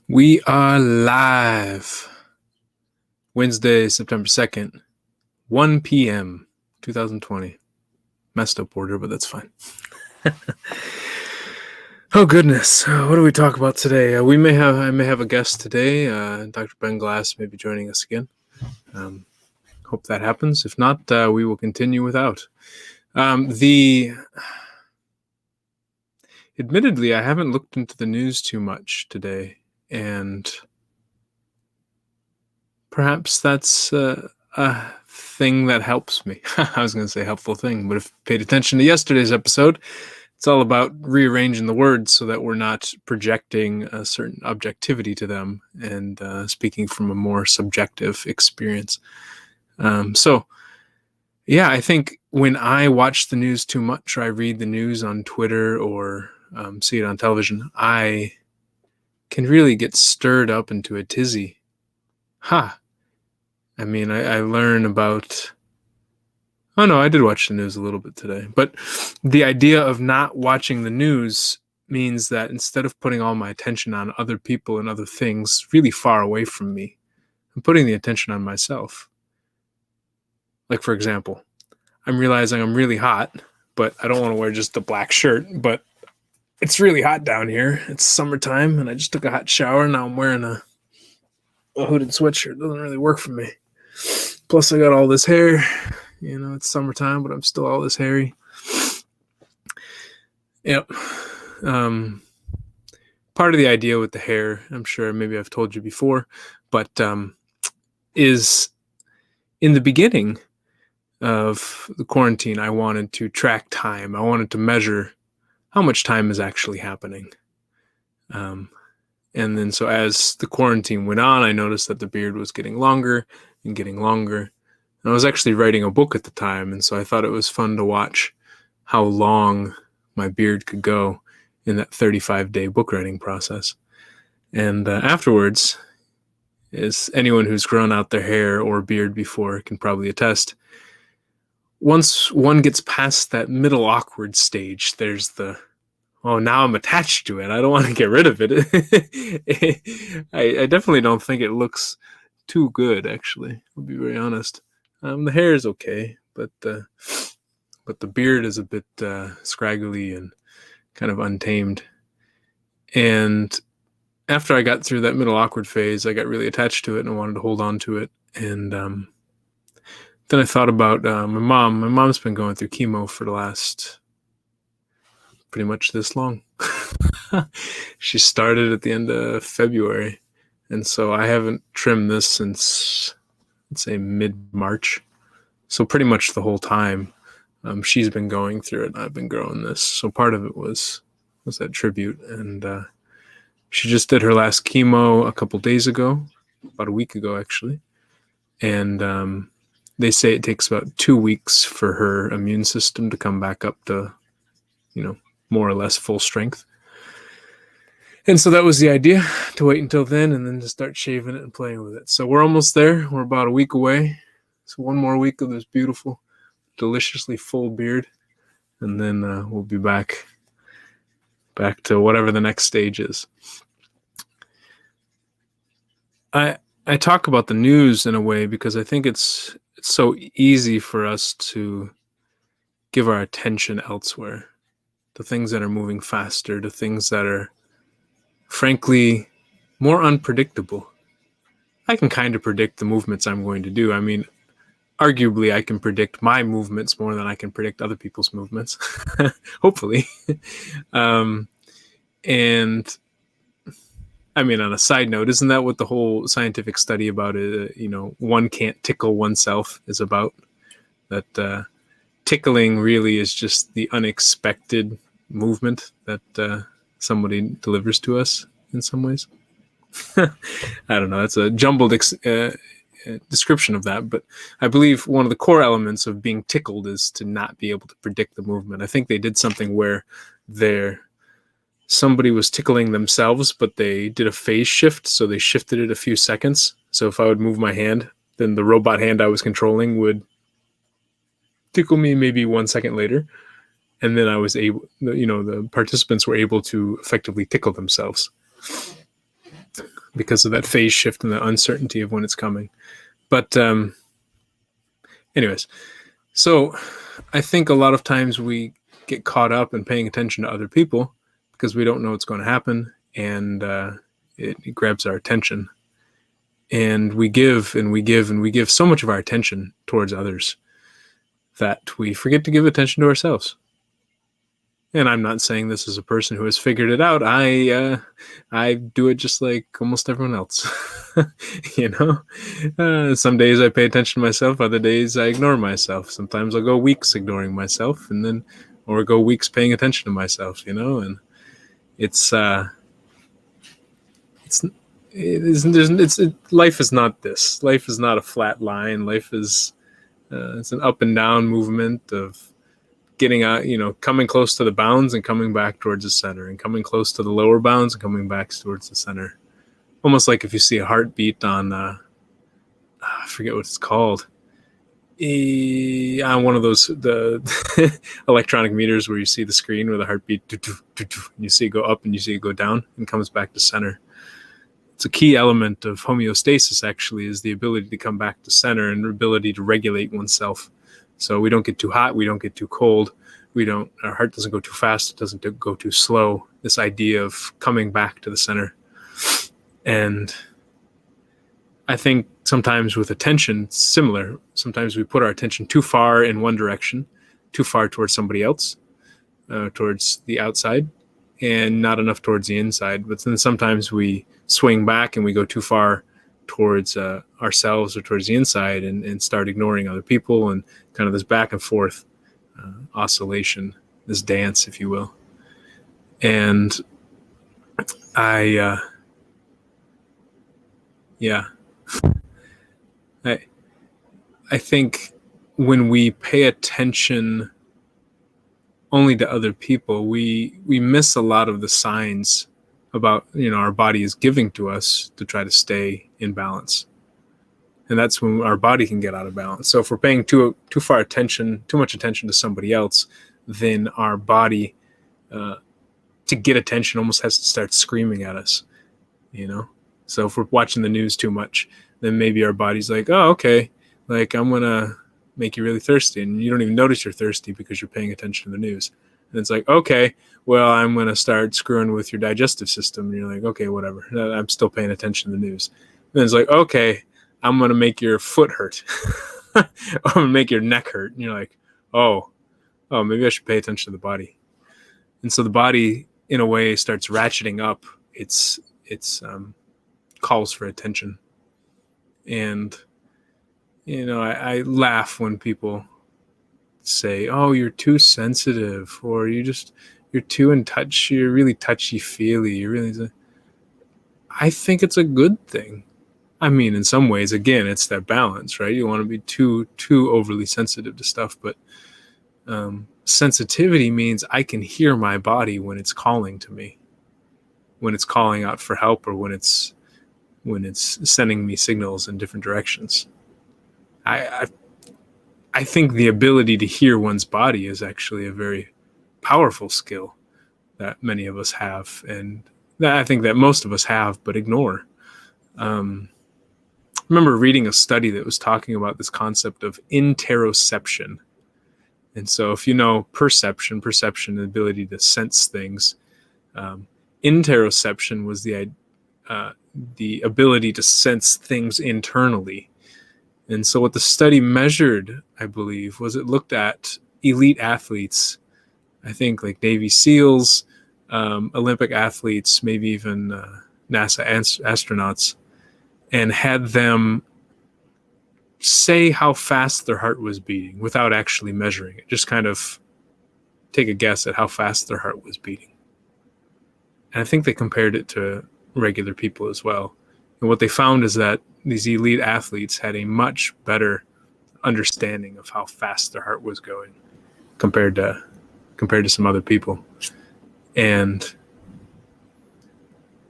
We are live. Wednesday, September 2nd, 1 p.m., 2020. Messed up order, but that's fine. Oh, goodness. What do we talk about today? I may have a guest today. Dr. Ben Glass may be joining us again. Hope that happens. If not, we will continue without. Admittedly, I haven't looked into the news too much today, and perhaps that's a thing that helps me. I was going to say helpful thing, but if you paid attention to yesterday's episode, it's all about rearranging the words so that we're not projecting a certain objectivity to them and speaking from a more subjective experience. I think when I watch the news too much, or I read the news on Twitter or see it on television, I can really get stirred up into a tizzy. I mean, I learn about... Oh, no, I did watch the news a little bit today. But the idea of not watching the news means that instead of putting all my attention on other people and other things really far away from me, I'm putting the attention on myself. Like, for example, I'm realizing I'm really hot, but I don't want to wear just a black shirt, but it's really hot down here. It's summertime, and I just took a hot shower. Now I'm wearing a hooded sweatshirt. It doesn't really work for me. Plus, I got all this hair. You know, it's summertime, but I'm still all this hairy. Yep. Part of the idea with the hair, I'm sure maybe I've told you before, but is in the beginning of the quarantine, I wanted to track time. I wanted to measure how much time is actually happening. And then so as the quarantine went on, I noticed that the beard was getting longer and getting longer. And I was actually writing a book at the time, and so I thought it was fun to watch how long my beard could go in that 35-day book writing process. And afterwards, as anyone who's grown out their hair or beard before can probably attest, once one gets past that middle awkward stage, there's the, oh, now I'm attached to it. I don't want to get rid of it. I definitely don't think it looks too good, actually. I'll be very honest. The hair is okay, but the beard is a bit scraggly and kind of untamed. And after I got through that middle awkward phase, I got really attached to it and I wanted to hold on to it. And then I thought about my mom. My mom's been going through chemo for the last pretty much this long. She started at the end of February. And so I haven't trimmed this since, let's say, mid-March. So pretty much the whole time she's been going through it, and I've been growing this. So part of it was that tribute. And she just did her last chemo a couple days ago, about a week ago, actually. And they say it takes about 2 weeks for her immune system to come back up to, more or less full strength. And so that was the idea, to wait until then and then to start shaving it and playing with it. So we're almost there. We're about a week away. So one more week of this beautiful, deliciously full beard. And then we'll be back to whatever the next stage is. I talk about the news in a way because I think it's so easy for us to give our attention elsewhere, to things that are moving faster, to things that are frankly more unpredictable. I can kind of predict the movements I'm going to do. I mean, arguably I can predict my movements more than I can predict other people's movements. Hopefully. And I mean, on a side note, isn't that what the whole scientific study about it, one can't tickle oneself is about? That tickling really is just the unexpected movement that somebody delivers to us in some ways. I don't know. That's a jumbled description of that, but I believe one of the core elements of being tickled is to not be able to predict the movement. I think they did something where somebody was tickling themselves, but they did a phase shift, so they shifted it a few seconds. So if I would move my hand, then the robot hand I was controlling would tickle me maybe 1 second later. And then I was able, the participants were able to effectively tickle themselves. because of that phase shift and the uncertainty of when it's coming. But anyways, so I think a lot of times we get caught up in paying attention to other people because we don't know what's going to happen, and it grabs our attention. And we give and we give and we give so much of our attention towards others that we forget to give attention to ourselves. And I'm not saying this as a person who has figured it out. I do it just like almost everyone else. You know, some days I pay attention to myself. Other days I ignore myself. Sometimes I'll go weeks ignoring myself, and then or go weeks paying attention to myself. You know, and life is not this. Life is not a flat line. Life is it's an up and down movement of getting out, coming close to the bounds and coming back towards the center, and coming close to the lower bounds and coming back towards the center. Almost like if you see a heartbeat on, I forget what it's called, on one of those the electronic meters where you see the screen with a heartbeat, you see it go up and you see it go down and comes back to center. It's a key element of homeostasis, actually, is the ability to come back to center and the ability to regulate oneself. So we don't get too hot, we don't get too cold, our heart doesn't go too fast, it doesn't go too slow. This idea of coming back to the center. And I think sometimes with attention, it's similar. Sometimes we put our attention too far in one direction, too far towards somebody else, towards the outside, and not enough towards the inside. But then sometimes we swing back and we go too far towards ourselves or towards the inside, and start ignoring other people, and kind of this back and forth oscillation, this dance, if you will. And I think when we pay attention only to other people, we miss a lot of the signs about our body is giving to us to try to stay in balance. And that's when our body can get out of balance. So if we're paying too much attention to somebody else, then our body, to get attention, almost has to start screaming at us, So if we're watching the news too much, then maybe our body's like, oh, okay, like I'm going to make you really thirsty. And you don't even notice you're thirsty because you're paying attention to the news. And it's like, okay, well, I'm going to start screwing with your digestive system. And you're like, okay, whatever. I'm still paying attention to the news. And it's like, okay, I'm going to make your foot hurt. I'm going to make your neck hurt. And you're like, oh, maybe I should pay attention to the body. And so the body, in a way, starts ratcheting up its calls for attention. And, I laugh when people say, oh, you're too sensitive, or you're too in touch, you're really touchy-feely, I think it's a good thing. I mean, in some ways, again, it's that balance, right? You want to be too overly sensitive to stuff, but sensitivity means I can hear my body when it's calling to me, when it's calling out for help, or when it's sending me signals in different directions. I think the ability to hear one's body is actually a very powerful skill that many of us have, and that I think that most of us have but ignore. I remember reading a study that was talking about this concept of interoception. And so if you know perception, the ability to sense things, interoception was the ability to sense things internally. And so what the study measured, I believe, was it looked at elite athletes, I think like Navy SEALs, Olympic athletes, maybe even NASA astronauts, and had them say how fast their heart was beating without actually measuring it. Just kind of take a guess at how fast their heart was beating. And I think they compared it to regular people as well. And what they found is that these elite athletes had a much better understanding of how fast their heart was going compared to some other people. And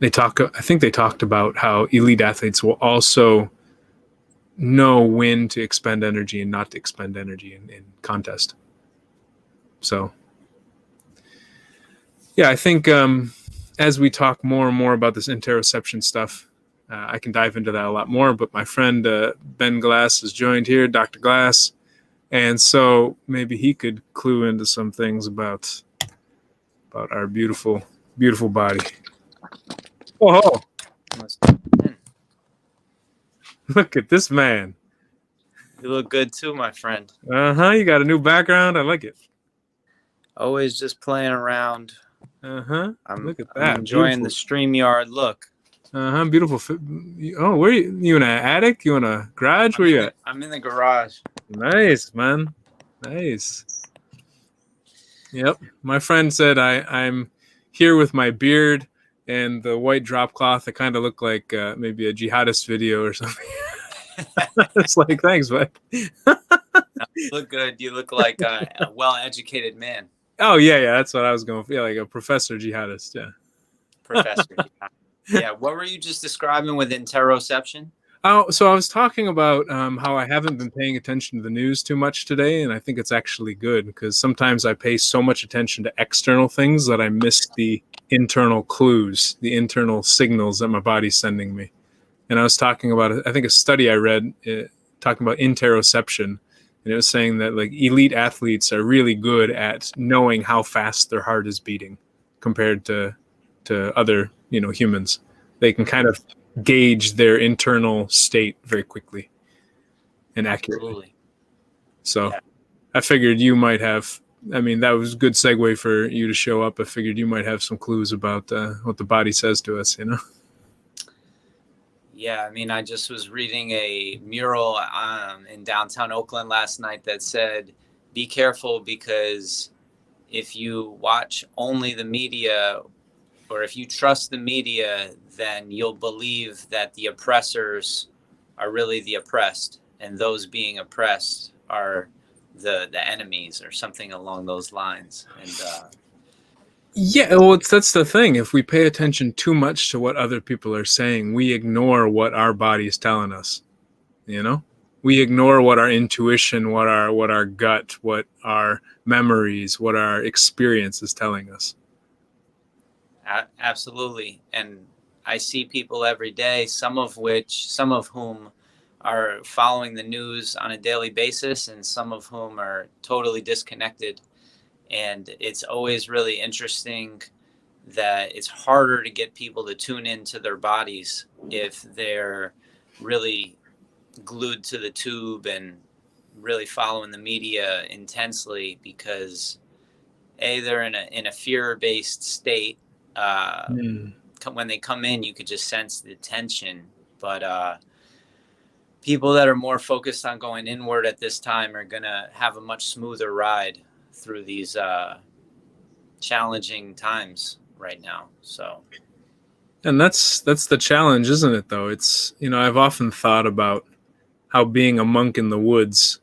I think they talked about how elite athletes will also know when to expend energy and not to expend energy in contest. So, yeah, I think as we talk more and more about this interoception stuff, I can dive into that a lot more, but my friend Ben Glass is joined here, Dr. Glass, and so maybe he could clue into some things about our beautiful, beautiful body. Oh, look at this man. You look good too, my friend. You got a new background. I like it. Always just playing around. Look at that. I'm enjoying beautiful. the StreamYard look. Beautiful. Oh, where you in an attic? You in a garage? Where you at? I'm in the garage. Nice, man. Nice. Yep. My friend said I'm here with my beard and the white drop cloth. I kind of look like maybe a jihadist video or something. It's like, thanks, bud. You look good. You look like a well-educated man. Oh, yeah. That's what I was going for. Yeah, like a professor jihadist. Yeah. Professor. Yeah. What were you just describing with interoception? Oh, so I was talking about how I haven't been paying attention to the news too much today, and I think it's actually good because sometimes I pay so much attention to external things that I miss the internal clues, the internal signals that my body's sending me. And I was talking about, I think, a study I read talking about interoception, and it was saying that like elite athletes are really good at knowing how fast their heart is beating compared to other humans. They can kind of gauge their internal state very quickly and accurately. Absolutely. So yeah. I figured you might have, that was a good segue for you to show up. I figured you might have some clues about what the body says to us, Yeah, I just was reading a mural in downtown Oakland last night that said, be careful because if you watch only the media or if you trust the media, then you'll believe that the oppressors are really the oppressed and those being oppressed are the enemies or something along those lines. And yeah, well, that's the thing. If we pay attention too much to what other people are saying, we ignore what our body is telling us. We ignore what our intuition, what our gut, what our memories, what our experience is telling us. Absolutely. And I see people every day, some of whom are following the news on a daily basis and some of whom are totally disconnected. And it's always really interesting that it's harder to get people to tune into their bodies if they're really glued to the tube and really following the media intensely because they're in a fear-based state. When they come in, you could just sense the tension. But people that are more focused on going inward at this time are going to have a much smoother ride through these challenging times right now. So, and that's the challenge, isn't it, though? It's, I've often thought about how being a monk in the woods,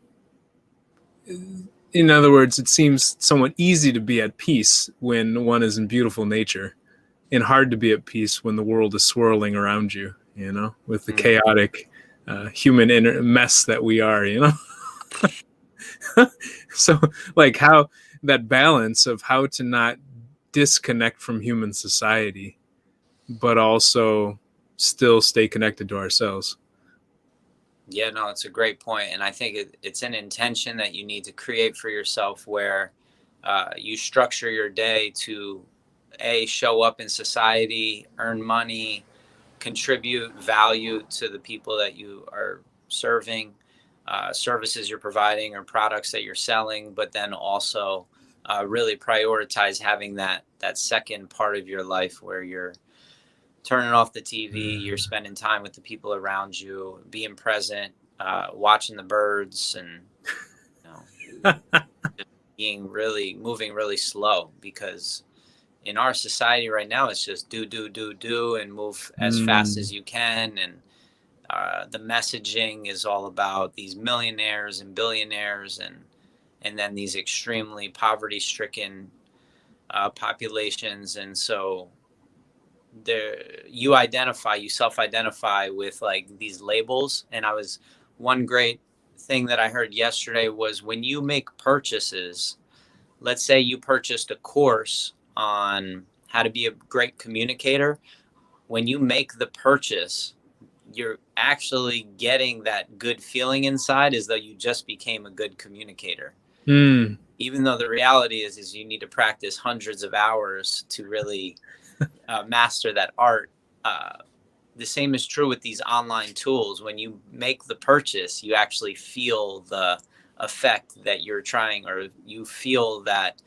in other words, it seems somewhat easy to be at peace when one is in beautiful nature and hard to be at peace when the world is swirling around you, with the chaotic human mess that we are, So like how that balance of how to not disconnect from human society, but also still stay connected to ourselves. Yeah, no, it's a great point. And I think it's an intention that you need to create for yourself where you structure your day to show up in society, earn money, contribute value to the people that you are serving, services you're providing or products that you're selling, but then also really prioritize having that second part of your life where you're turning off the TV, you're spending time with the people around you, being present, watching the birds, and moving really slow, because in our society right now, it's just do and move as fast as you can. And the messaging is all about these millionaires and billionaires and then these extremely poverty-stricken populations. And so you self-identify with like these labels. And one great thing that I heard yesterday was when you make purchases, let's say you purchased a course on how to be a great communicator. When you make the purchase, you're actually getting that good feeling inside as though you just became a good communicator. Mm. Even though the reality is you need to practice hundreds of hours to really master that art. The same is true with these online tools. When you make the purchase, you actually feel the effect that you're trying, or you feel that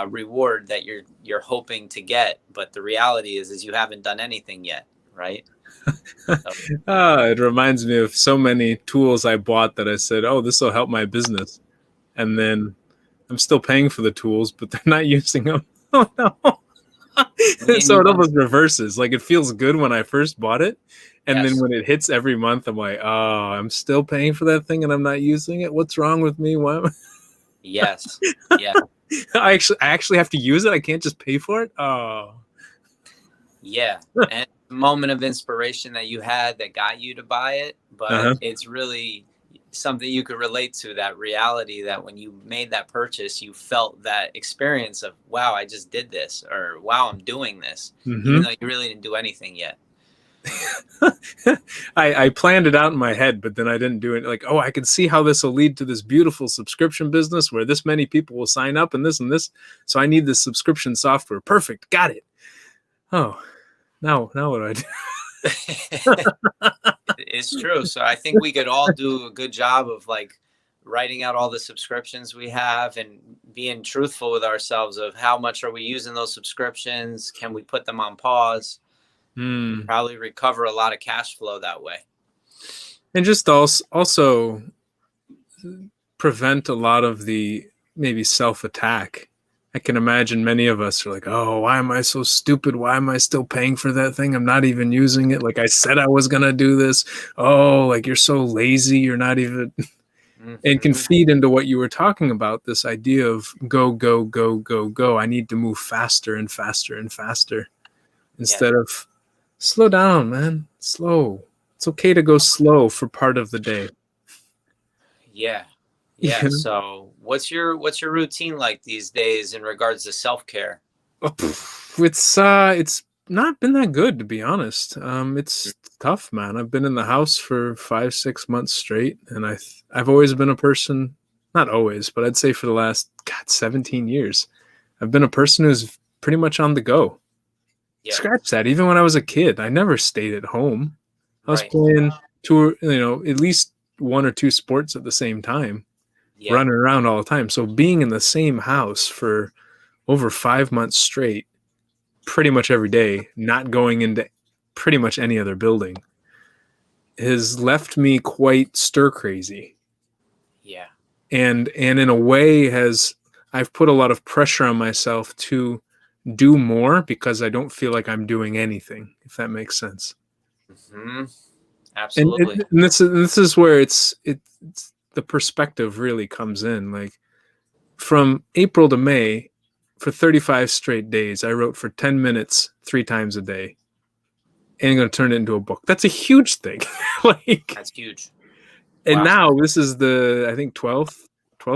reward that you're hoping to get. But the reality is you haven't done anything yet, right? So, It reminds me of so many tools I bought that I said, "Oh, this will help my business," and then I'm still paying for the tools, but they're not using them. Oh no! me and So you it both. almost reverses. Like it feels good when I first bought it, and then Yes. when it hits every month, I'm like, "Oh, I'm still paying for that thing, and I'm not using it. What's wrong with me? Why am Yes. Yeah. I actually have to use it? I can't just pay for it? Oh, Yeah. And the moment of inspiration that you had that got you to buy it, but uh-huh. it's really something you could relate to, that reality that when you made that purchase, you felt that experience of, wow, I just did this, or wow, I'm doing this, even Mm-hmm. though you really didn't do anything yet. I planned it out in my head, but then I didn't do it. Like, oh, I can see how this will lead to this beautiful subscription business where this many people will sign up and this and this. So I need this subscription software. Perfect. Got it. Oh, now what do I do? It's true. So I think we could all do a good job of like writing out all the subscriptions we have and being truthful with ourselves of how much are we using those subscriptions? Can we put them on pause? Hmm. Probably recover a lot of cash flow that way. And just also prevent a lot of the maybe self attack. I can imagine many of us are like, oh, why am I so stupid? Why am I still paying for that thing? I'm not even using it. Like I said I was going to do this. Oh, like you're so lazy. You're not even. And can Mm-hmm. feed into what you were talking about, this idea of go, go, go, go, go. I need to move faster and faster and faster Yeah. instead of slow down, man. Slow. It's okay to go slow for part of the day. Yeah. Yeah. You So what's your routine like these days in regards to self-care? know? It's not been that good, to be honest. It's tough, man. I've been in the house for 5 6 months straight, and I've always been a person, not always, but I'd say for the last 17 years, I've been a person who's pretty much on the go. Yeah. Scratch that. Even when I was a kid, I never stayed at home. I was Right. playing two, at least one or two sports at the same time, Yeah. running around all the time. So being in the same house for over 5 months straight, pretty much every day, not going into pretty much any other building, has left me quite stir crazy. Yeah. And in a way has I've put a lot of pressure on myself to do more because I don't feel like I'm doing anything, if that makes sense. Hmm. and, Absolutely. and and this is where it's the perspective really comes in. Like from April to May, for 35 straight days, I wrote for 10 minutes 3 times a day, and I'm going to turn it into a book. That's a huge thing. Like, That's huge. and Wow. now this is the, I think, 12th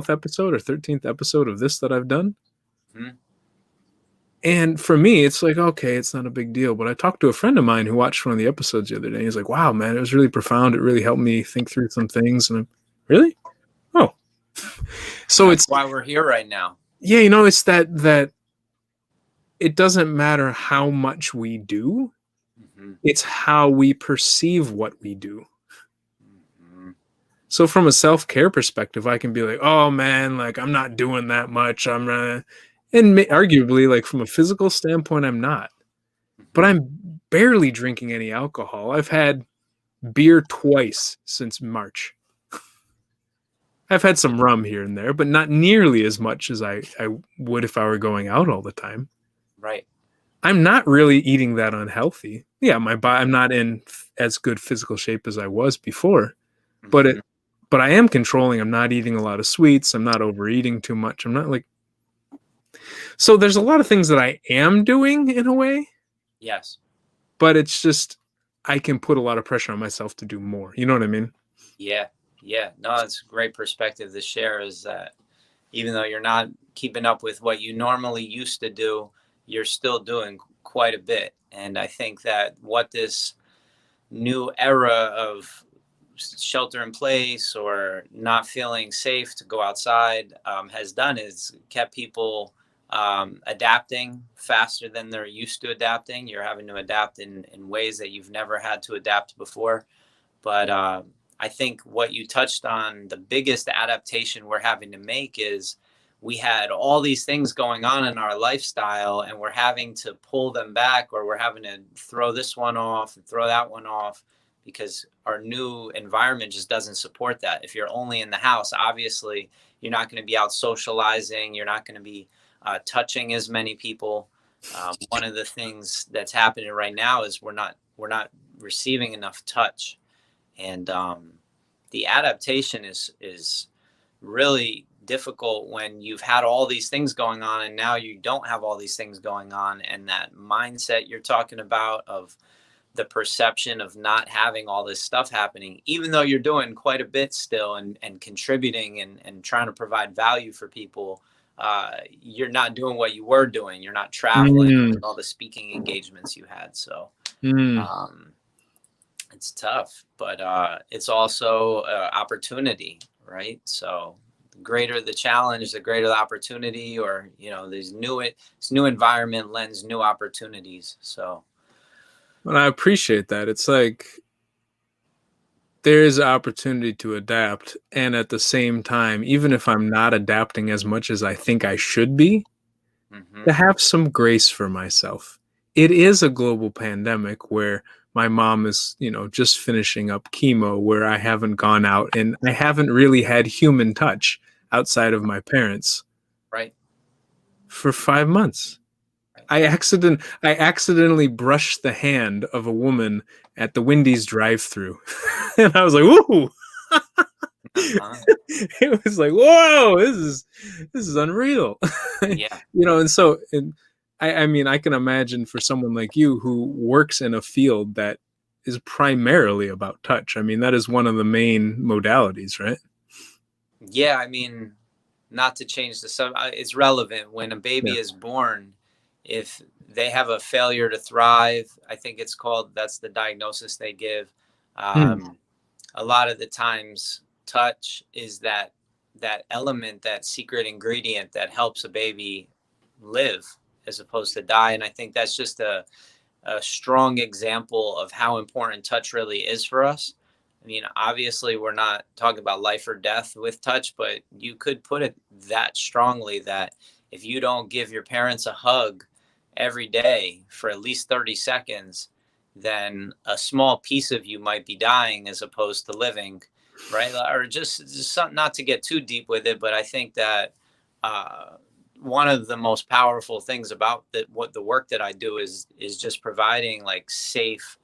episode or 13th episode of this that I've done. Hmm. And for me, it's like, okay, it's not a big deal. But I talked to a friend of mine who watched one of the episodes the other day. He's like, wow, man, it was really profound. It really helped me think through some things. And I'm, really? Oh. So That's it's, why we're here right now. yeah, it's that it doesn't matter how much we do, Hmm. it's how we perceive what we do. Hmm. So from a self-care perspective, I can be like, oh man, like I'm not doing that much. And arguably, like from a physical standpoint, I'm not. But Hmm. I'm barely drinking any alcohol. I've had beer twice since March. I've had some rum here and there, but not nearly as much as I would if I were going out all the time. Right. I'm not really eating that unhealthy. Yeah, I'm not in as good physical shape as I was before, but Hmm. but I am controlling. I'm not eating a lot of sweets. I'm not overeating too much. I'm not like, so there's a lot of things that I am doing in a way, Yes. but it's just I can put a lot of pressure on myself to do more. You know what I mean? Yeah. Yeah. No, it's a great perspective to share, is that even though you're not keeping up with what you normally used to do, you're still doing quite a bit. And I think that what this new era of shelter in place or not feeling safe to go outside has done is kept people adapting faster than they're used to adapting. You're having to adapt in ways that you've never had to adapt before. But I think what you touched on, the biggest adaptation we're having to make is we had all these things going on in our lifestyle and we're having to pull them back, or we're having to throw this one off and throw that one off because our new environment just doesn't support that. If you're only in the house, obviously you're not going to be out socializing. You're not going to be touching as many people. One of the things that's happening right now is we're not receiving enough touch. And the adaptation is really difficult when you've had all these things going on and now you don't have all these things going on. And that mindset you're talking about of the perception of not having all this stuff happening, even though you're doing quite a bit still and contributing and trying to provide value for people, you're not doing what you were doing. You're not traveling with all the speaking engagements you had. So it's tough, but it's also opportunity, right? So the greater the challenge, the greater the opportunity, or, this new environment lends new opportunities. So. Well, I appreciate that. It's like there is opportunity to adapt. And at the same time, even if I'm not adapting as much as I think I should be, to have some grace for myself. It is a global pandemic where my mom is, just finishing up chemo, where I haven't gone out and I haven't really had human touch outside of my parents. Right. For 5 months. I accidentally brushed the hand of a woman at the Wendy's drive-thru. And I was like, "Woo!" It was like, "Whoa, this is unreal." Yeah. I mean, I can imagine for someone like you who works in a field that is primarily about touch. I mean, that is one of the main modalities, right? Yeah, I mean, not to change the subject, it's relevant when a baby is born. If they have a failure to thrive, I think it's called, that's the diagnosis they give. A lot of the times touch is that element, that secret ingredient that helps a baby live as opposed to die. And I think that's just a strong example of how important touch really is for us. I mean, obviously we're not talking about life or death with touch, but you could put it that strongly that if you don't give your parents a hug every day for at least 30 seconds, then a small piece of you might be dying as opposed to living, right? Or just something, not to get too deep with it, but I think that one of the most powerful things about the work that I do is just providing like safe,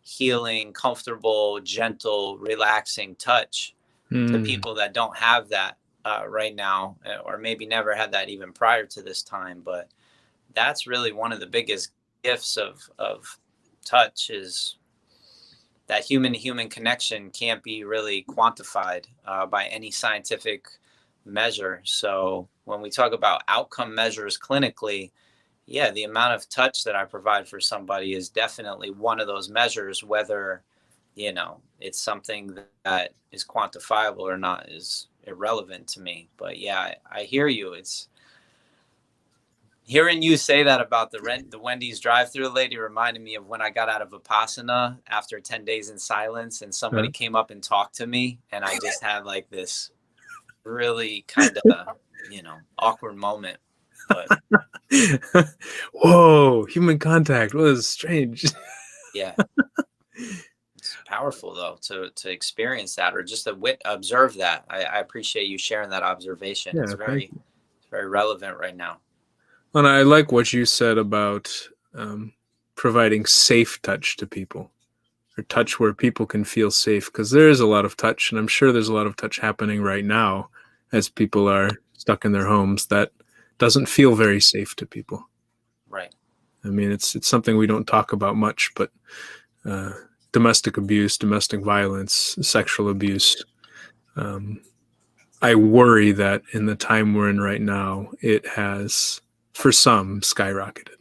healing, comfortable, gentle, relaxing touch to people that don't have that right now, or maybe never had that even prior to this time. But that's really one of the biggest gifts of touch, is that human to human connection can't be really quantified by any scientific measure. So when we talk about outcome measures clinically, yeah, the amount of touch that I provide for somebody is definitely one of those measures. Whether, it's something that is quantifiable or not is irrelevant to me. But yeah, I hear you. It's hearing you say that about the Wendy's drive-thru lady reminded me of when I got out of Vipassana after 10 days in silence, and somebody came up and talked to me, and I just had like this really kind of, awkward moment. But whoa, human contact was strange. Yeah. It's powerful though to experience that, or just to observe that. I appreciate you sharing that observation. It's very relevant right now. And I like what you said about providing safe touch to people, or touch where people can feel safe, because there is a lot of touch, and I'm sure there's a lot of touch happening right now as people are stuck in their homes that doesn't feel very safe to people. Right. I mean, it's something we don't talk about much, but domestic abuse, domestic violence, sexual abuse. I worry that in the time we're in right now, it has, for some, skyrocketed.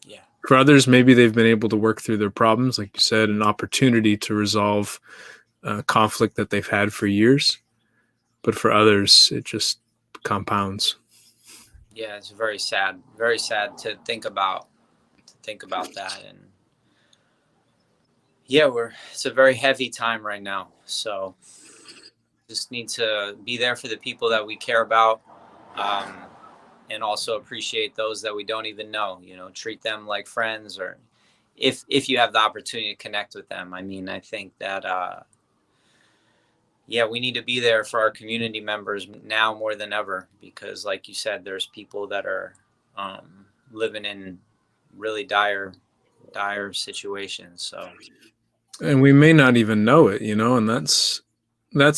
Yeah. For others, maybe they've been able to work through their problems, like you said, an opportunity to resolve conflict that they've had for years. But for others, it just compounds. Yeah, it's very sad to think about that. And yeah, it's a very heavy time right now. So just need to be there for the people that we care about. Um, and also appreciate those that we don't even know, treat them like friends, or if you have the opportunity to connect with them. I mean, I think that, yeah, we need to be there for our community members now more than ever, because like you said, there's people that are living in really dire situations. So, And we may not even know it, and that's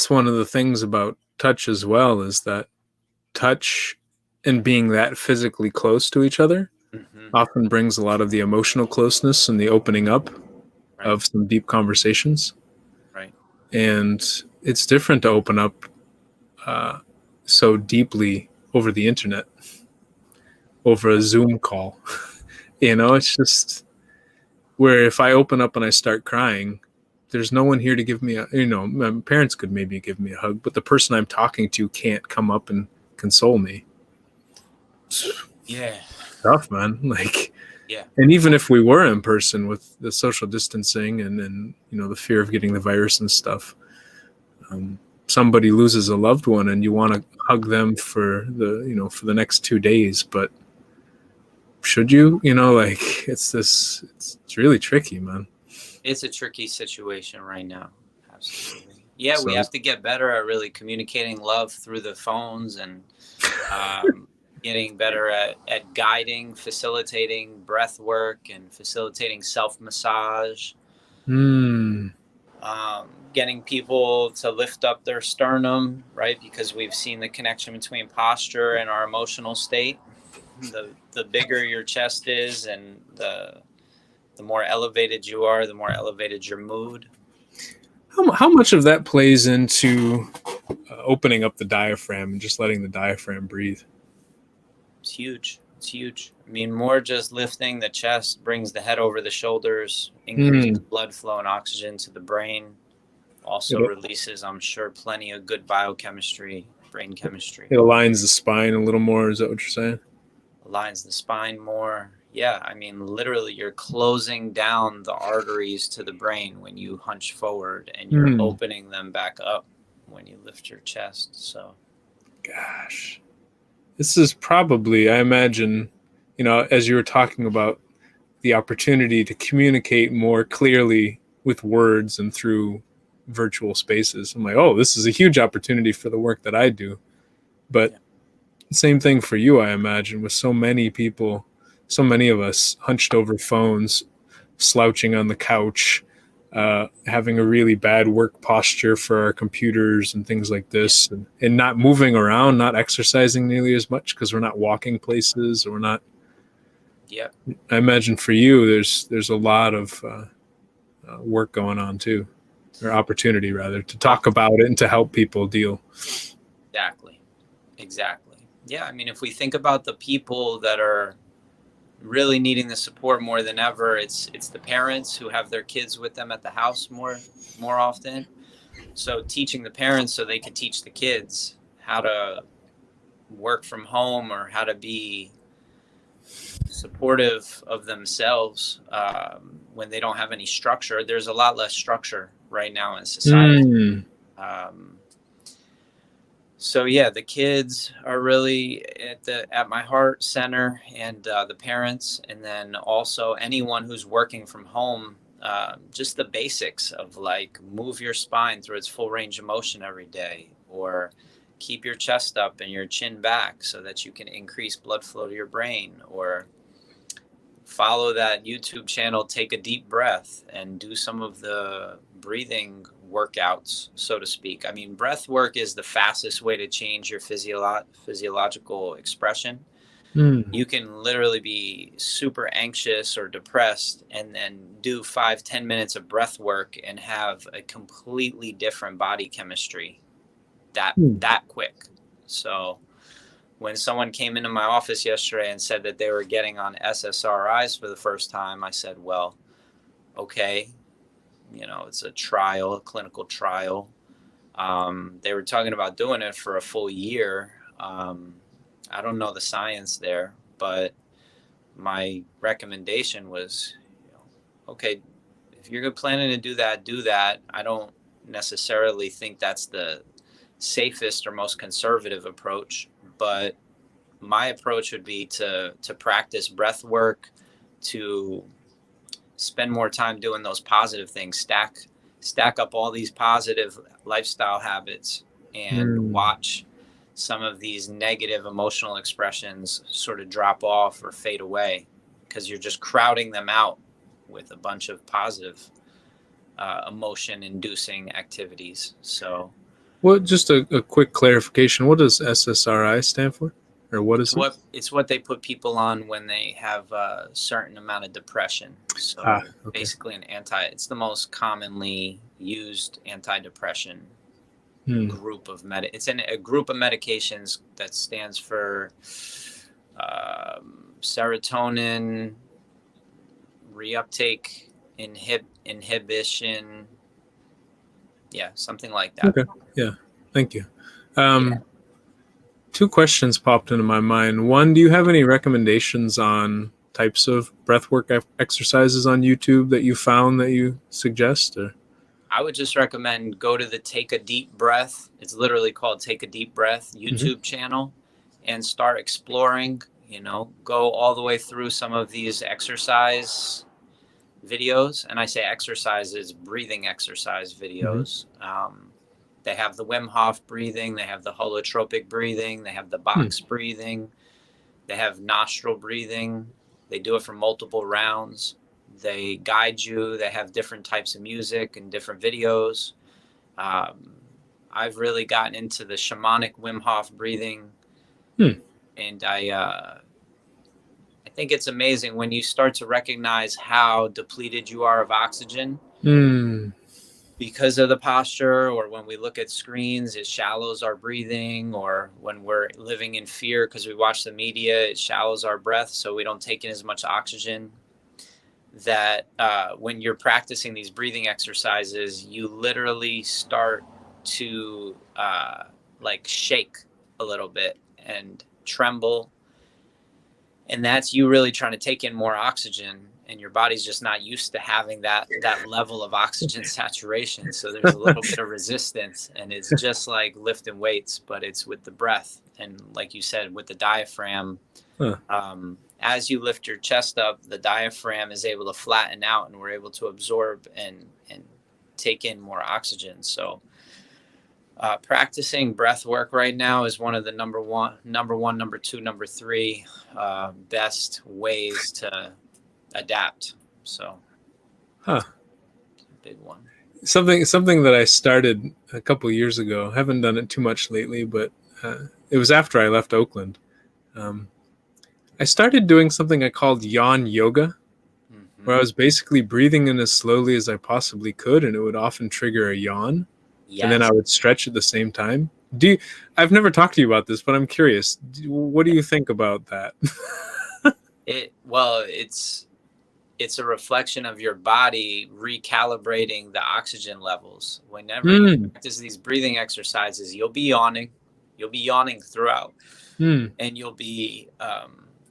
one of the things about touch as well, is that touch and being that physically close to each other often brings a lot of the emotional closeness and the opening up right, of some deep conversations. right. And it's different to open up uh, so deeply over the internet, over a Zoom call. It's just where if I open up and I start crying, there's no one here to give me my parents could maybe give me a hug, but the person I'm talking to can't come up and console me. Yeah. Tough, man. Like, Yeah. and even if we were in person with the social distancing and the fear of getting the virus and stuff, somebody loses a loved one and you want to hug them for the next 2 days, but should you? It's really tricky, man. It's a tricky situation right now. Absolutely. Yeah, So we have to get better at really communicating love through the phones, and getting better at guiding, facilitating breath work, and facilitating self-massage. Getting people to lift up their sternum, right? Because we've seen the connection between posture and our emotional state. The bigger your chest is, and the more elevated you are, the more elevated your mood. How much of that plays into opening up the diaphragm and just letting the diaphragm breathe? It's huge. It's huge. I mean, more just lifting the chest brings the head over the shoulders, increases blood flow and oxygen to the brain. Also releases, I'm sure, plenty of good biochemistry, brain chemistry. It aligns the spine a little more. Is that what you're saying? Aligns the spine more. Yeah, I mean, literally, you're closing down the arteries to the brain when you hunch forward, and you're opening them back up when you lift your chest. So, gosh, this is probably, I imagine, as you were talking about the opportunity to communicate more clearly with words and through virtual spaces, I'm like, oh, this is a huge opportunity for the work that I do. But same thing for you, I imagine, with so many people, so many of us hunched over phones, slouching on the couch, having a really bad work posture for our computers and things like this, and not moving around, not exercising nearly as much because we're not walking places, or we're not. Yeah. I imagine for you, there's a lot of work going on too, or opportunity rather, to talk about it and to help people deal. Exactly. Yeah, I mean, if we think about the people that are really needing the support more than ever, it's the parents who have their kids with them at the house more often. So teaching the parents so they can teach the kids how to work from home, or how to be supportive of themselves when they don't have any structure. There's a lot less structure right now in society. So yeah, the kids are really at my heart center, and the parents, and then also anyone who's working from home. Just the basics of, like, move your spine through its full range of motion every day, or keep your chest up and your chin back so that you can increase blood flow to your brain, or follow that YouTube channel, Take a Deep Breath, and do some of the breathing workouts, so to speak. I mean, breath work is the fastest way to change your physiological expression. You can literally be super anxious or depressed, and then do 5-10 minutes of breath work and have a completely different body chemistry that quick. So when someone came into my office yesterday and said that they were getting on SSRIs for the first time, I said, well, okay, it's a trial, a clinical trial. They were talking about doing it for a full year. I don't know the science there, but my recommendation was, okay, if you're planning to do that. I don't necessarily think that's the safest or most conservative approach, but my approach would be to practice breath work, to spend more time doing those positive things, stack up all these positive lifestyle habits, and watch some of these negative emotional expressions sort of drop off or fade away, because you're just crowding them out with a bunch of positive emotion inducing activities. So Well, just a quick clarification. What does SSRI stand for? Or what is it? It's what they put people on when they have a certain amount of depression. So okay. basically it's the most commonly used antidepressant group of it's in a group of medications that stands for serotonin reuptake inhibition. Yeah, something like that. Okay. Yeah. Thank you. Two questions popped into my mind. One, do you have any recommendations on types of breathwork exercises on YouTube that you found that you suggest? Or? I would just recommend go to the Take a Deep Breath. It's literally called Take a Deep Breath YouTube channel, and start exploring, go all the way through some of these exercise videos. And I say exercises, breathing exercise videos. They have the Wim Hof breathing. They have the holotropic breathing. They have the box breathing. They have nostril breathing. They do it for multiple rounds. They guide you. They have different types of music and different videos. I've really gotten into the shamanic Wim Hof breathing. And I think it's amazing when you start to recognize how depleted you are of oxygen because of the posture, or when we look at screens, it shallows our breathing, or when we're living in fear because we watch the media, it shallows our breath so we don't take in as much oxygen. That when you're practicing these breathing exercises, you literally start to shake a little bit and tremble. And that's you really trying to take in more oxygen, and your body's just not used to having that level of oxygen saturation. So there's a little bit of resistance, and it's just like lifting weights, but it's with the breath. And like you said, with the diaphragm, as you lift your chest up, the diaphragm is able to flatten out, and we're able to absorb and take in more oxygen. So practicing breath work right now is one of the number one, number two, number three best ways to adapt. So big one. Something that I started a couple years ago. Haven't done it too much lately, but it was after I left Oakland. I started doing something I called yawn yoga, where I was basically breathing in as slowly as I possibly could, and it would often trigger a yawn. Yes. And then I would stretch at the same time. I've never talked to you about this, but I'm curious. What do you think about that? It's a reflection of your body recalibrating the oxygen levels. Whenever you practice these breathing exercises, you'll be yawning. You'll be yawning throughout, and you'll be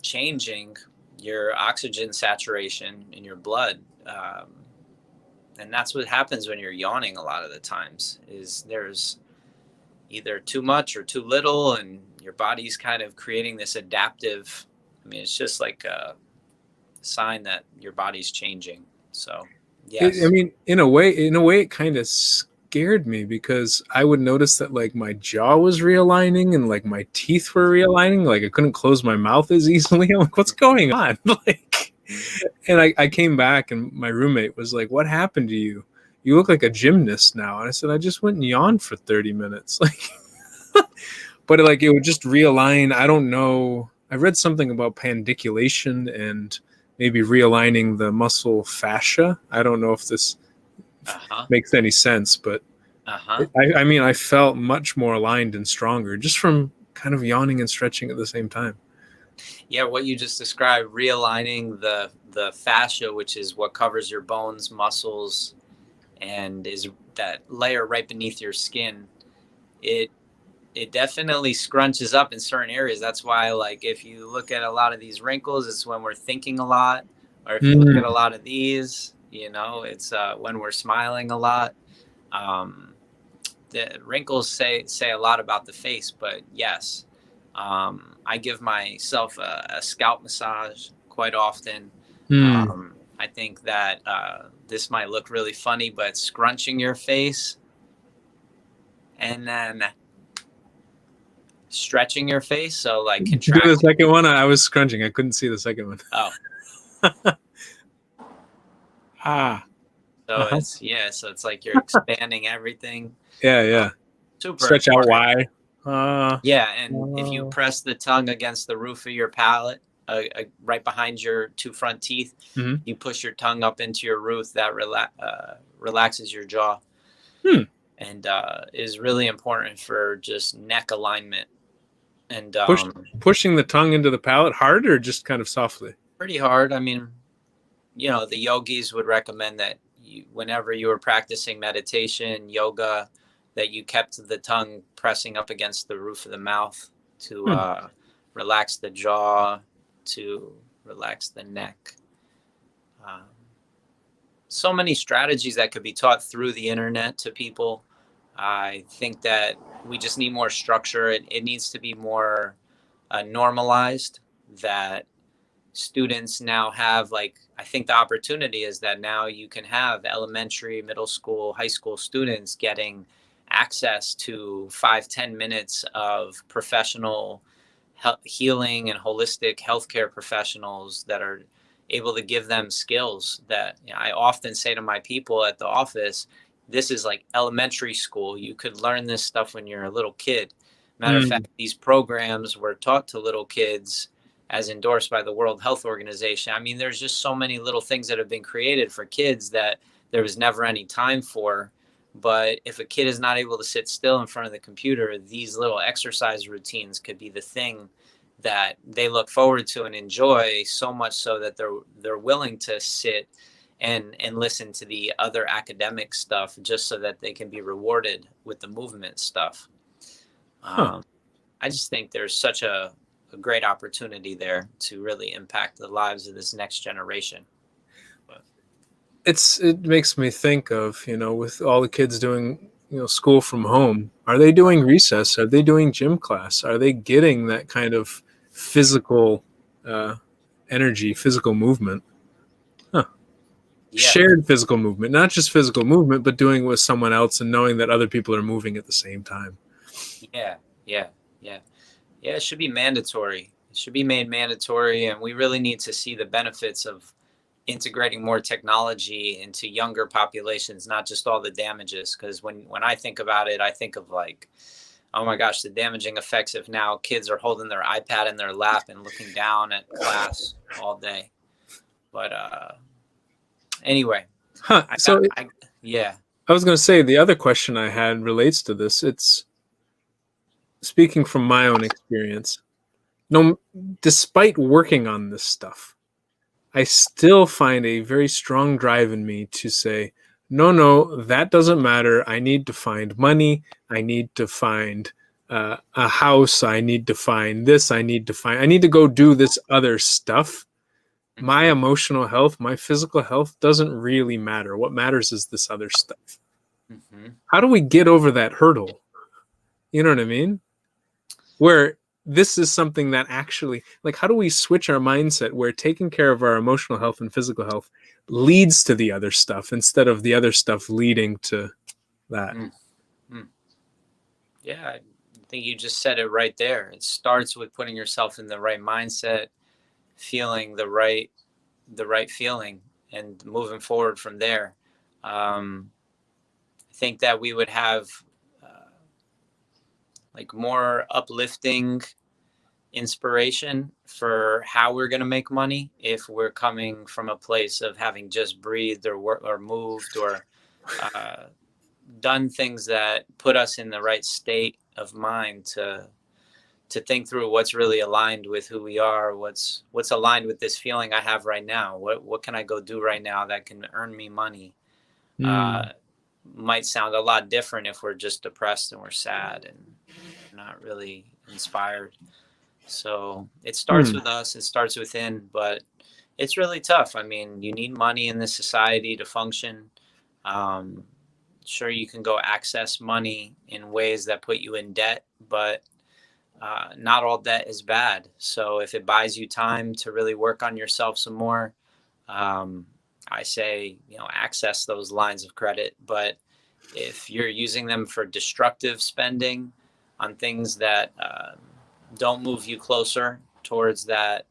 changing your oxygen saturation in your blood. And that's what happens when you're yawning a lot of the times, is there's either too much or too little, and your body's kind of creating this adaptive. I mean, it's just like a sign that your body's changing. So, yes. I mean, in a way, it kind of scared me, because I would notice that like my jaw was realigning and like my teeth were realigning. Like I couldn't close my mouth as easily. I'm like, what's going on? And I came back, and my roommate was like, what happened to you? You look like a gymnast now. And I said, I just went and yawned for 30 minutes. But it would just realign. I don't know. I read something about pandiculation and maybe realigning the muscle fascia. I don't know if this makes any sense, but I mean, I felt much more aligned and stronger just from kind of yawning and stretching at the same time. Yeah, what you just described, realigning the fascia, which is what covers your bones, muscles, and is that layer right beneath your skin. It it definitely scrunches up in certain areas. That's why, like, if you look at a lot of these wrinkles, it's when we're thinking a lot, or if you look at a lot of these, it's when we're smiling a lot. Um, the wrinkles say a lot about the face, but yes, I give myself a scalp massage quite often. I think that this might look really funny, but scrunching your face and then stretching your face, so like Do the contracting. second one. I was scrunching. I couldn't see the second one. Oh, Ah. so so it's like you're expanding everything. Yeah. Super Stretch out important. wide. Yeah, and if you press the tongue against the roof of your palate, right behind your two front teeth, you push your tongue up into your roof. That relaxes your jaw, and is really important for just neck alignment. And pushing the tongue into the palate hard or just kind of softly? Pretty hard. I mean, the yogis would recommend that whenever you were practicing meditation, yoga, that you kept the tongue pressing up against the roof of the mouth to relax the jaw, to relax the neck. So many strategies that could be taught through the internet to people. I think that we just need more structure. It needs to be more normalized, that students now have, like, I think the opportunity is that now you can have elementary, middle school, high school students getting access to 5-10 minutes of professional healing and holistic healthcare professionals that are able to give them skills that, I often say to my people at the office, this is like elementary school. You could learn this stuff when you're a little kid. Matter of fact, these programs were taught to little kids as endorsed by the World Health Organization. I mean, there's just so many little things that have been created for kids that there was never any time for. But if a kid is not able to sit still in front of the computer, these little exercise routines could be the thing that they look forward to and enjoy, so much so that they're willing to sit and listen to the other academic stuff just so that they can be rewarded with the movement stuff. I just think there's such a great opportunity there to really impact the lives of this next generation. It makes me think of, with all the kids doing, school from home, are they doing recess? Are they doing gym class? Are they getting that kind of physical energy, physical movement? Yeah. Shared physical movement, not just physical movement, but doing with someone else and knowing that other people are moving at the same time. Yeah. It should be mandatory. It should be made mandatory, and we really need to see the benefits of integrating more technology into younger populations, not just all the damages. Because when I think about it, I think of like, oh my gosh, the damaging effects if now kids are holding their iPad in their lap and looking down at class all day. But anyway. I was going to say, the other question I had relates to this. It's speaking from my own experience. Despite working on this stuff, I still find a very strong drive in me to say, no, that doesn't matter. I need to find money. I need to find a house. I need to find this. I need to go do this other stuff. My emotional health, my physical health doesn't really matter. What matters is this other stuff. How do we get over that hurdle? You know what I mean? Where this is something that actually, like, how do we switch our mindset where taking care of our emotional health and physical health leads to the other stuff instead of the other stuff leading to that? Yeah, I think you just said it right there. It starts with putting yourself in the right mindset, feeling the right feeling, and moving forward from there. I think that we would have like more uplifting inspiration for how we're going to make money if we're coming from a place of having just breathed or moved or done things that put us in the right state of mind to to think through what's really aligned with who we are, what's aligned with this feeling I have right now. What can I go do right now that can earn me money? Mm. Might sound a lot different if we're just depressed and we're sad and not really inspired. So it starts Mm. with us, it starts within, but it's really tough. I mean, you need money in this society to function. Um, sure, you can go access money in ways that put you in debt, but not all debt is bad. So if it buys you time to really work on yourself some more, um, I say, access those lines of credit. But if you're using them for destructive spending on things that don't move you closer towards that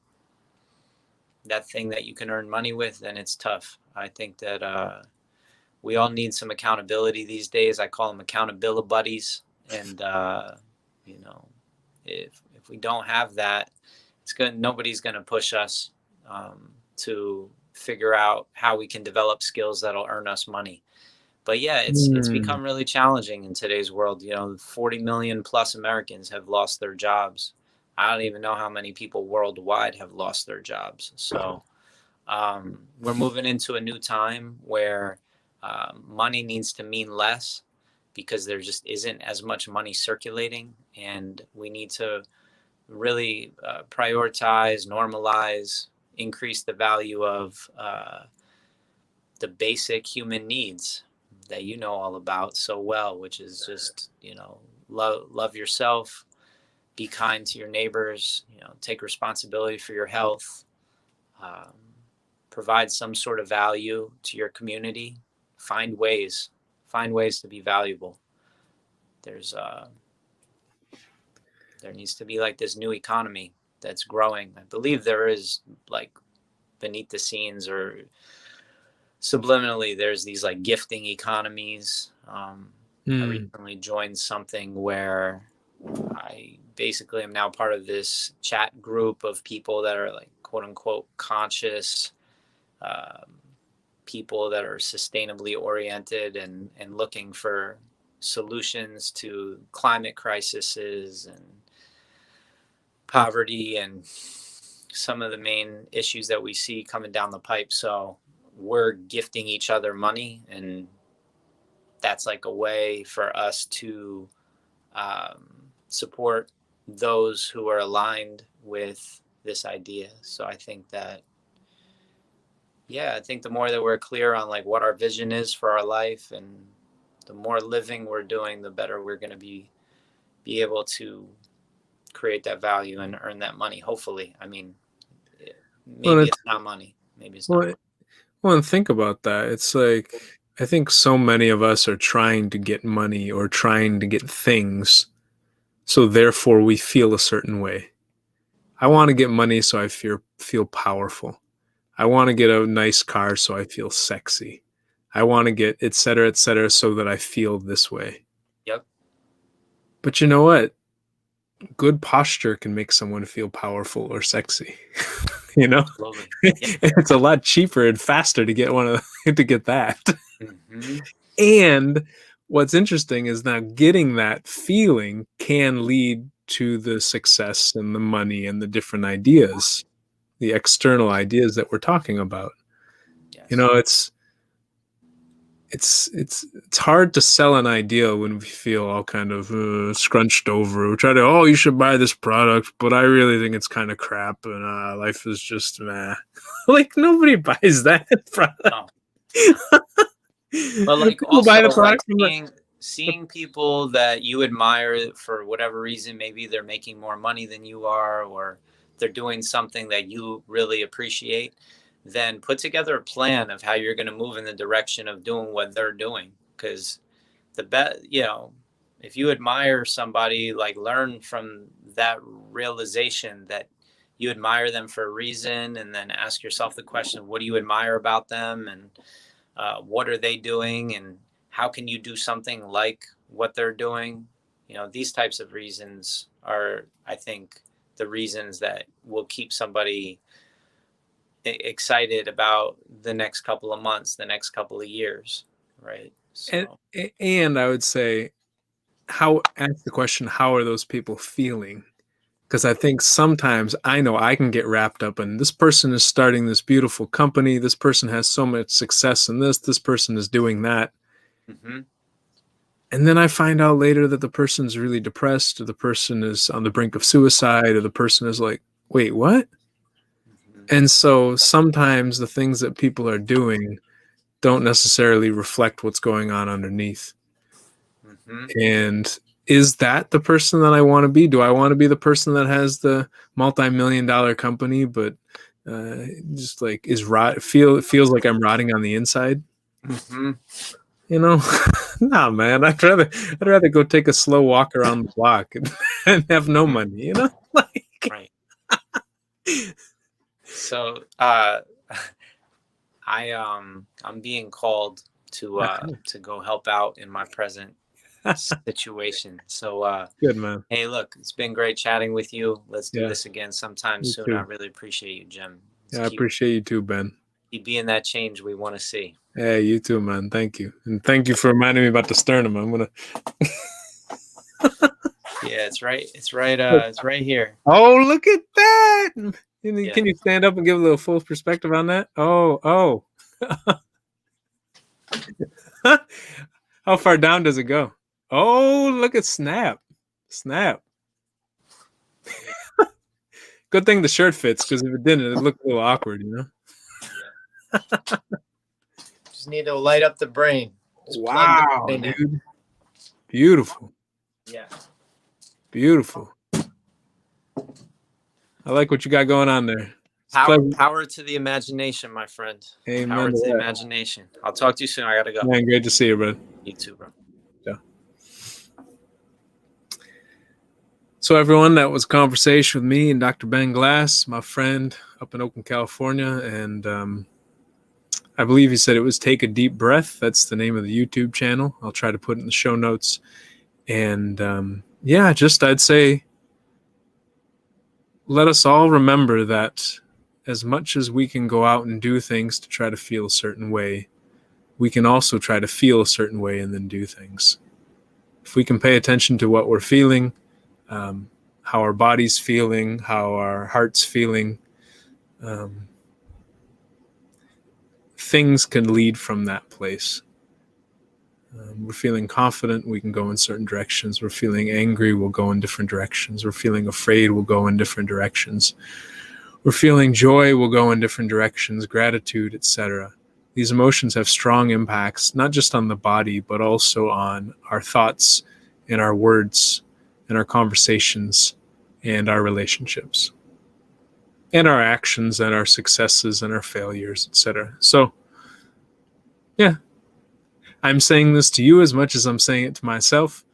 thing that you can earn money with, then it's tough. I think that we all need some accountability these days. I call them accountability buddies, and you know, if we don't have that, it's good. Nobody's going to push us to figure out how we can develop skills that'll earn us money. But yeah, it's Mm. become really challenging in today's world. 40 million plus Americans have lost their jobs. I don't even know how many people worldwide have lost their jobs. So we're moving into a new time where money needs to mean less because there just isn't as much money circulating, and we need to really prioritize, normalize, increase the value of the basic human needs that you know all about so well, which is just love yourself, be kind to your neighbors, take responsibility for your health, um, provide some sort of value to your community, find ways to be valuable. There's there needs to be like this new economy that's growing. I believe there is, like, beneath the scenes or subliminally, there's these like gifting economies. I Mm. recently joined something where I basically am now part of this chat group of people that are like quote unquote conscious, um, people that are sustainably oriented and looking for solutions to climate crises and poverty and some of the main issues that we see coming down the pipe. So we're gifting each other money, and that's like a way for us to support those who are aligned with this idea. So I think that, yeah, I think the more that we're clear on like what our vision is for our life, and the more living we're doing, the better we're going to be able to create that value and earn that money. Hopefully, I mean, Well, maybe it's it's not money. Maybe it's not well, money. well, and think about that. It's like I think so many of us are trying to get money or trying to get things, so therefore we feel a certain way. I want to get money so I feel powerful. I want to get a nice car so I feel sexy. I want to get et cetera, so that I feel this way. Yep. But you know what? Good posture can make someone feel powerful or sexy. you know, Absolutely. Yeah. it's a lot cheaper and faster to get to get that. Hmm. And what's interesting is now getting that feeling can lead to the success and the money and the different ideas, the external ideas that we're talking about. You Yes. know, it's hard to sell an idea when we feel all kind of scrunched over. We try to, oh, you should buy this product, but I really think it's kind of crap, and life is just meh. Like nobody buys that product. Oh. But like People also buy the like product from seeing people that you admire for whatever reason, maybe they're making more money than you are, or they're doing something that you really appreciate, then put together a plan of how you're going to move in the direction of doing what they're doing. Because if you admire somebody, like, learn from that realization that you admire them for a reason, and then ask yourself the question, what do you admire about them, and what are they doing, and how can you do something like what they're doing? These types of reasons are, I think, the reasons that will keep somebody excited about the next couple of months, the next couple of years, right? and So and I would say, how ask the question, how are those people feeling? Because I think sometimes I know I can get wrapped up in this person is starting this beautiful company. This person has so much success in this. This person is doing that. Mm-hmm. And then I find out later that the person's really depressed, or the person is on the brink of suicide, or the person is like, wait, what? Mm-hmm. And so sometimes the things that people are doing don't necessarily reflect what's going on underneath. Mm-hmm. And is that the person that I want to be? Do I want to be the person that has the multi-million-dollar company, but just like feels like I'm rotting on the inside? Mm-hmm. You know, nah, man. I'd rather go take a slow walk around the block and have no money. You know, like Right. So I'm being called to go help out in my present situation. So good, man. hey, look, it's been great chatting with you. Let's do Yeah, this again sometime me soon. I too. really appreciate you, Jim. Yeah, I appreciate you too, Ben. Keep being that change we want to see. Hey, you too, man. Thank you, and thank you for reminding me about the sternum. I'm gonna. Yeah, it's right. It's right here. Oh, look at that! Yeah. Can you stand up and give a little full perspective on that? Oh. How far down does it go? Oh, look at Snap. Good thing the shirt fits, because if it didn't, it'd look a little awkward, you know? Just need to light up the brain. Just plug Wow, the brain in. dude. Beautiful. Yeah. Beautiful. I like what you got going on there. Power to the imagination, my friend. Amen Power to to the that. imagination. I'll talk to you soon. I gotta go. Man, great to see you, bro. You too, bro. So everyone, that was a conversation with me and Dr. Ben Glass, my friend up in Oakland, California. And I believe he said it was Take a Deep Breath. That's the name of the YouTube channel. I'll try to put it in the show notes. And I'd say let us all remember that as much as we can go out and do things to try to feel a certain way, we can also try to feel a certain way and then do things. If we can pay attention to what we're feeling, how our body's feeling, how our heart's feeling, things can lead from that place. We're feeling confident, we can go in certain directions. We're feeling angry, we'll go in different directions. We're feeling afraid, we'll go in different directions. We're feeling joy, we'll go in different directions, gratitude, etc. These emotions have strong impacts, not just on the body, but also on our thoughts and our words and our conversations and our relationships and our actions and our successes and our failures, etc. So, yeah, I'm saying this to you as much as I'm saying it to myself.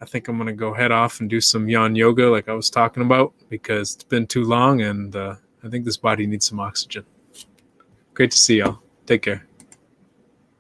I think I'm going to go head off and do some yan yoga like I was talking about, because it's been too long and I think this body needs some oxygen. Great to see y'all. Take care.